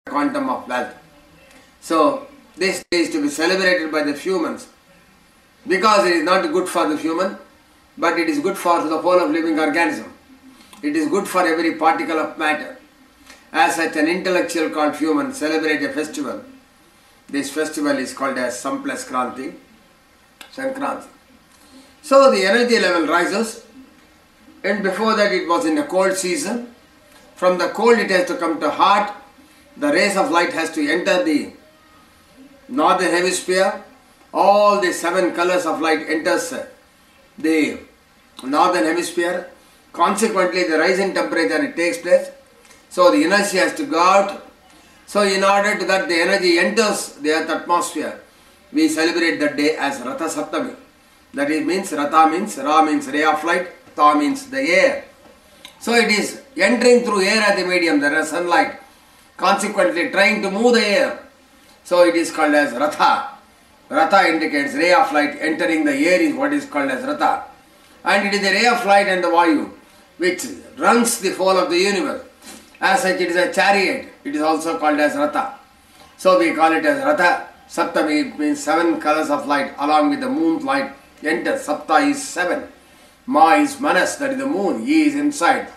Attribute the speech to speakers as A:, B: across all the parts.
A: quantum of wealth. So this is to be celebrated by the humans because it is not good for the human, but it is good for the whole of living organism. It is good for every particle of matter. As such, an intellectual called human celebrate a festival. This festival is called as Sankranti. So the energy level rises, and before that it was in a cold season. From the cold it has to come to hot. The rays of light has to enter the northern hemisphere. All the 7 colors of light enters the northern hemisphere. Consequently, the rise in temperature it takes place. So the energy has to go out. So in order to that the energy enters the earth atmosphere, we celebrate that day as Ratha Saptami. That is means Ratha means Ra means ray of light, Ta means the air. So it is entering through air as the medium, there is sunlight. Consequently trying to move the air. So it is called as Ratha. Ratha indicates ray of light entering the air is what is called as Ratha. And it is the ray of light and the Vayu which runs the whole of the universe. As such, it is a chariot. It is also called as Ratha. So we call it as Ratha Saptami. It means 7 colors of light along with the moon's light enter. Sapta is 7. Ma is Manas, that is the moon. Ye is inside.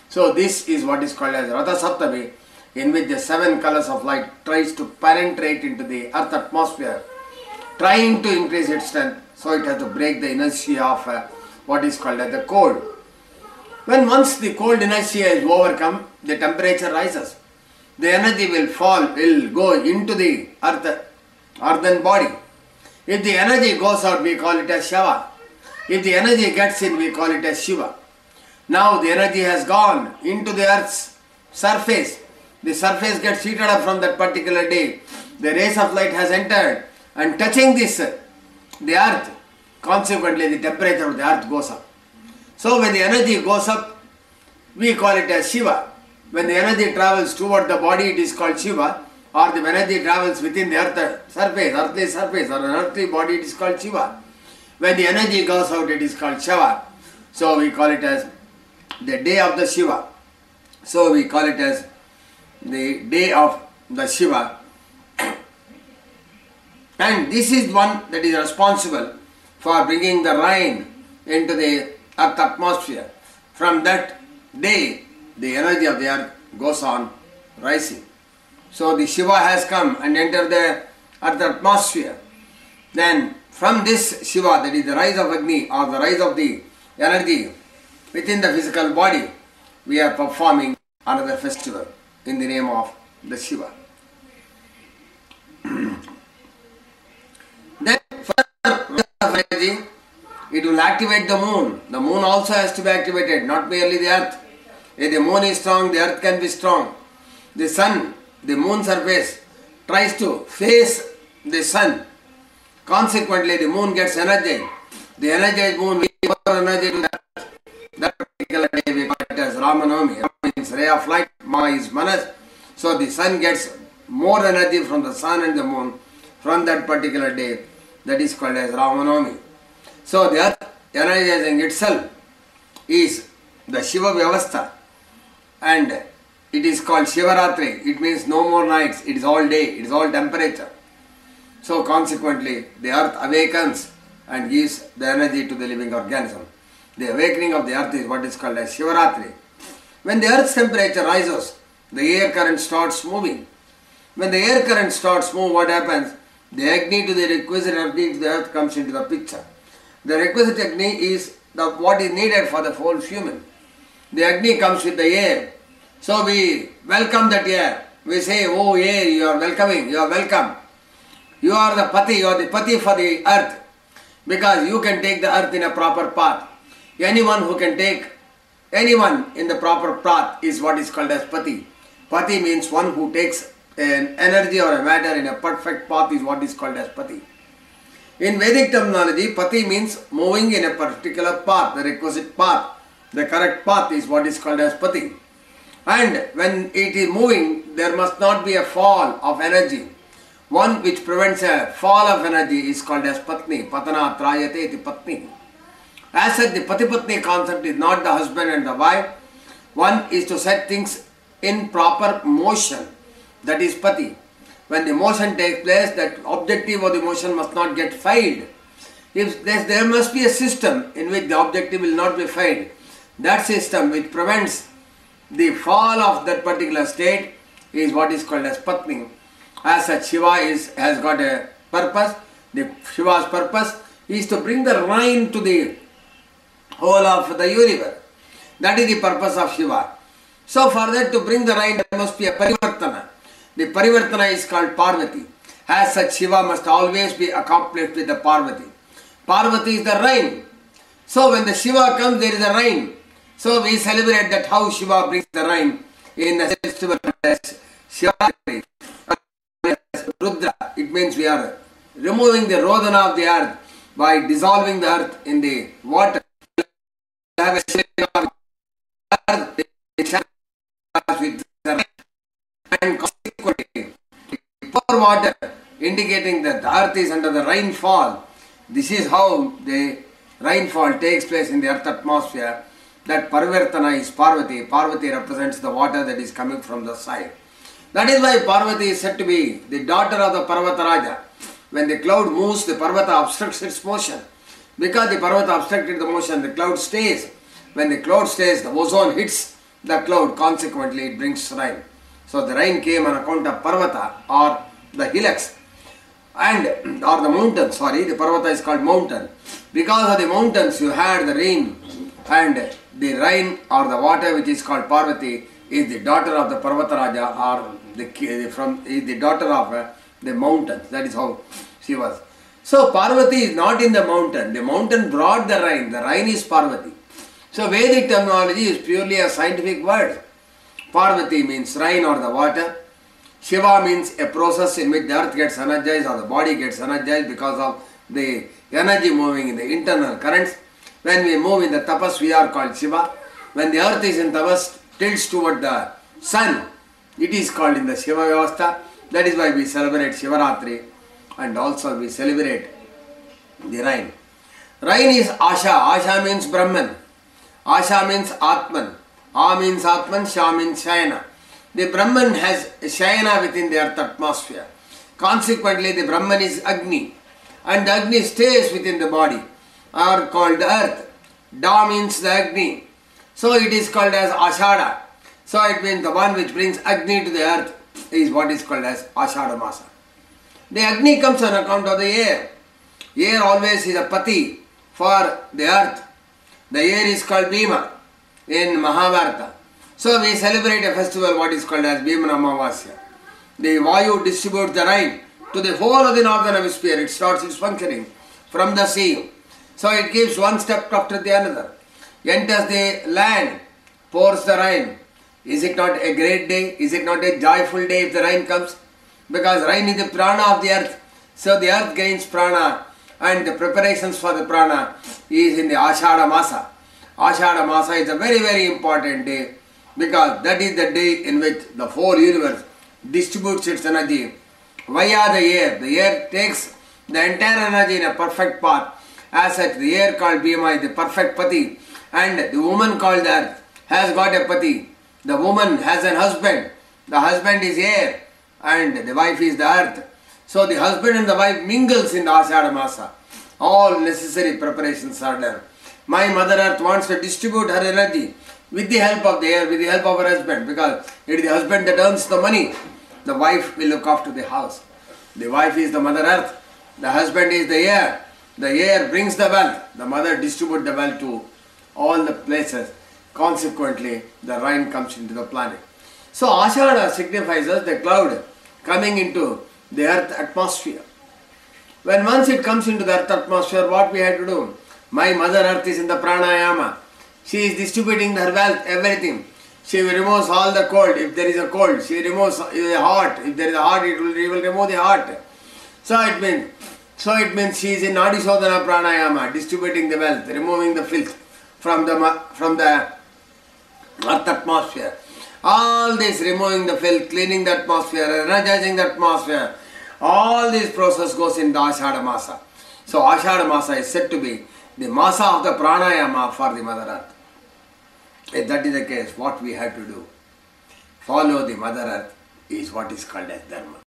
A: So this is what is called as Ratha Saptami, in which the 7 colors of light tries to penetrate into the earth atmosphere, trying to increase its strength. So it has to break the inertia of what is called as the cold. When once the cold inertia is overcome, the temperature rises. The energy will fall, will go into the earthen body. If the energy goes out, we call it as Shava. If the energy gets in, we call it as Shiva. Now the energy has gone into the earth's surface. The surface gets heated up from that particular day. The rays of light has entered and touching this, the earth. Consequently, the temperature of the earth goes up. So when the energy goes up, we call it as Shiva. When the energy travels toward the body, it is called Shiva. Or the energy travels within the earthly surface or an earthly body, it is called Shiva. When the energy goes out, it is called Shava. So we call it as the day of the Shiva. So we call it as the day of the Shiva. And this is one that is responsible for bringing the rain into the earth atmosphere. From that day, the energy of the earth goes on rising. So the Shiva has come and entered the earth atmosphere. Then from this Shiva, that is the rise of Agni or the rise of the energy within the physical body, we are performing another festival in the name of the Shiva. Then further energy, it will activate the moon. The moon also has to be activated, not merely the earth. If the moon is strong, the earth can be strong. The sun, the moon surface, tries to face the sun. Consequently, the moon gets energized. The energized moon will give more energy to the earth. That particular day we call it as Ramanavami. Rama means ray of light, Ma is Manas. So the sun gets more energy from the sun and the moon from that particular day. That is called as Ramanavami. So the earth energizing itself is the Shiva Vyavastha, and it is called Shivaratri. It means no more nights, it is all day, it is all temperature. So consequently, the earth awakens and gives the energy to the living organism. The awakening of the earth is what is called as Shivaratri. When the earth's temperature rises, the air current starts moving. When the air current starts moving, what happens? The Agni to the requisite Agni to the earth comes into the picture. The requisite Agni is what is needed for the whole human. The Agni comes with the air. So we welcome that air. We say, oh air, you are welcoming, you are welcome. You are the Pati, you are the Pati for the earth. Because you can take the earth in a proper path. Anyone who can take anyone in the proper path is what is called as Pati. Pati means one who takes an energy or a matter in a perfect path is what is called as Pati. In Vedic terminology, Pati means moving in a particular path, the requisite path. The correct path is what is called as Pati. And when it is moving, there must not be a fall of energy. One which prevents a fall of energy is called as Patni. Patana trayate iti Patni. As such, the Pati-Patni concept is not the husband and the wife. One is to set things in proper motion. that is Pati. When the motion takes place, that objective of the motion must not get failed. If there must be a system in which the objective will not be failed. That system which prevents the fall of that particular state is what is called as Patni. As such, Shiva has got a purpose. The Shiva's purpose is to bring the rain to the whole of the universe. That is the purpose of Shiva. So for that to bring the rain, there must be a Parivartana. The Parivartana is called Parvati. As such, Shiva must always be accomplished with the Parvati. Parvati is the rain. So when the Shiva comes, there is a rain. So we celebrate that how Shiva brings the rain in the festival as Seshadri. Rudra. It means we are removing the rodana of the earth by dissolving the earth in the water. Have a earth with the rain. And consequently, pour water indicating that the earth is under the rainfall. This is how the rainfall takes place in the earth atmosphere. That Parivartana is Parvati. Parvati represents the water that is coming from the side. That is why Parvati is said to be the daughter of the Parvata Raja. When the cloud moves, the Parvata obstructs its motion. Because the Parvata obstructed the motion, the cloud stays. When the cloud stays, the ozone hits the cloud. Consequently, it brings rain. So the rain came on account of Parvata or the hillocks or the mountains. Sorry, the Parvata is called mountain. Because of the mountains, you had the rain, and the rain or the water, which is called Parvati, is the daughter of the Parvata Raja or the daughter of the mountains. That is how she was. So Parvati is not in the mountain. The mountain brought the rain. The rain is Parvati. So Vedic terminology is purely a scientific word. Parvati means rain or the water. Shiva means a process in which the earth gets energized or the body gets energized because of the energy moving in the internal currents. When we move in the tapas, we are called Shiva. When the earth is in tapas, tilts toward the sun, it is called in the Shiva Vyavastha. That is why we celebrate Shivaratri, and also we celebrate the rain. Rain is Asha. Asha means Brahman. Asha means Atman. A means Atman, Sha means Shayana. The Brahman has Shayana within the earth atmosphere. Consequently, the Brahman is Agni, and the Agni stays within the body, or called the earth. Da means the Agni. So it is called as Ashada. So it means the one which brings Agni to the earth is what is called as Ashada Masa. The Agni comes on account of the air. Air always is a Pati for the earth. The air is called Bhima in Mahabharata. So we celebrate a festival what is called as Bhima Amavasya. The Vayu distributes the rain to the whole of the northern hemisphere. It starts its functioning from the sea. So it gives one step after the another. Enters the land, pours the rain. Is it not a great day? Is it not a joyful day if the rain comes? Because rain is the prana of the earth. So the earth gains prana, and the preparations for the prana is in the Ashada Masa. Ashada Masa is a very, very important day, because that is the day in which the whole universe distributes its energy via the air. The air takes the entire energy in a perfect path. As such, the air called Bhima is the perfect Pati, and the woman called the earth has got a Pati. The woman has an husband. The husband is air, and the wife is the earth. So the husband and the wife mingles in the Ashada Masa. All necessary preparations are done. My Mother Earth wants to distribute her energy with the help of the air, with the help of her husband, because it is the husband that earns the money. The wife will look after the house. The wife is the Mother Earth. The husband is the air. The air brings the wealth. The mother distributes the wealth to all the places. Consequently, the rain comes into the planet. So Ashada signifies us the cloud coming into the earth atmosphere. When once it comes into the earth atmosphere, what we have to do? My Mother Earth is in the pranayama. She is distributing her wealth, everything. She removes all the cold. If there is a cold, she removes the heart. If there is a heart, it will remove the heart. So it means she is in Nadishodhana pranayama, distributing the wealth, removing the filth from the earth atmosphere. All this removing the filth, cleaning the atmosphere, energizing the atmosphere, all this process goes in the Ashada Masa. So Ashada Masa is said to be the Masa of the pranayama for the Mother Earth. If that is the case, what we have to do? Follow the Mother Earth is what is called as Dharma.